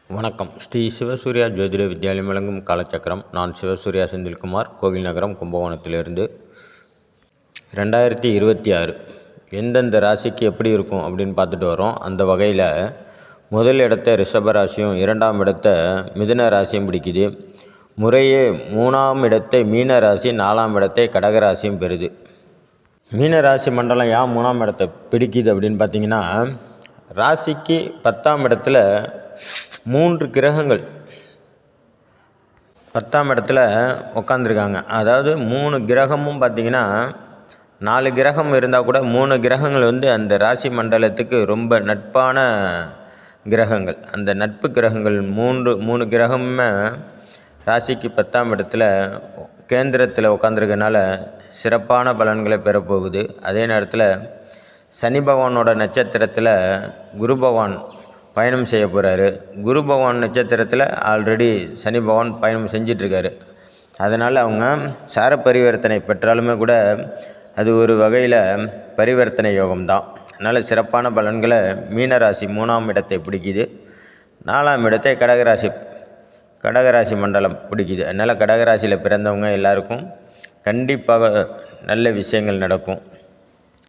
வணக்கம். ஸ்ரீ சிவசூர்யா ஜோதிட வித்யாலயம் வழங்கும் காலச்சக்கரம். நான் சிவசூர்யா செந்தில்குமார், கோவில் நகரம், கும்பகோணத்திலிருந்து. 2026 எந்தெந்த ராசிக்கு எப்படி இருக்கும் அப்படின்னு பார்த்துட்டு வரோம். அந்த வகையில் முதல் இடத்த ரிஷப ராசியும், இரண்டாம் இடத்த மிதுன ராசியும் பிடிக்குது. முறையே 3ஆம் இடத்தை மீன ராசி, 4ஆம் இடத்தை கடகராசியும் பெறுது. மீன ராசி மண்டலம் ஏன் 3ஆம் இடத்தை பிடிக்குது அப்படின்னு பார்த்தீங்கன்னா, ராசிக்கு 10ஆம் இடத்துல 3 கிரகங்கள் 10ஆம் இடத்துல உட்காந்துருக்காங்க. அதாவது 3 கிரகமும் பார்த்திங்கன்னா, 4 கிரகம் இருந்தால் கூட 3 கிரகங்கள் அந்த ராசி மண்டலத்துக்கு ரொம்ப நட்பான கிரகங்கள். அந்த நட்பு கிரகங்கள் 3 கிரகமுமே ராசிக்கு 10ஆம் இடத்துல கேந்திரத்தில் உட்காந்துருக்கனால சிறப்பான பலன்களை பெறப்போகுது. அதே நேரத்தில் சனி பகவானோட நட்சத்திரத்தில் குரு பகவான் பயணம் செய்ய போகிறாரு. குரு பகவான் நட்சத்திரத்தில் ஆல்ரெடி சனி பகவான் பயணம் செஞ்சிட்ருக்காரு. அதனால் அவங்க சார பரிவர்த்தனை பெற்றாலுமே கூட அது ஒரு வகையில் பரிவர்த்தனை யோகம்தான். அதனால் சிறப்பான பலன்களை மீனராசி 3ஆம் இடத்தை பிடிக்குது. 4ஆம் இடத்தை கடகராசி மண்டலம் பிடிக்குது. அதனால் கடகராசியில் பிறந்தவங்க எல்லாருக்கும் கண்டிப்பாக நல்ல விஷயங்கள் நடக்கும்.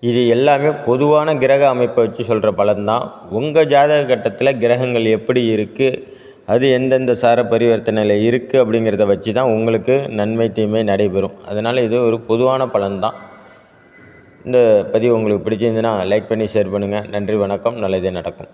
இது எல்லாமே பொதுவான கிரக அமைப்பை வச்சு சொல்கிற பலன்தான். உங்கள் ஜாதக கட்டத்தில் கிரகங்கள் எப்படி இருக்குது, அது எந்தெந்த சார பரிவர்த்தனையில் இருக்குது அப்படிங்கிறத வச்சு தான் உங்களுக்கு நன்மை தீமை நடைபெறும். அதனால் இது ஒரு பொதுவான பலன்தான். இந்த பதிவு உங்களுக்கு பிடிச்சிருந்துன்னா லைக் பண்ணி ஷேர் பண்ணுங்கள். நன்றி, வணக்கம். நல்லதே நடக்கும்.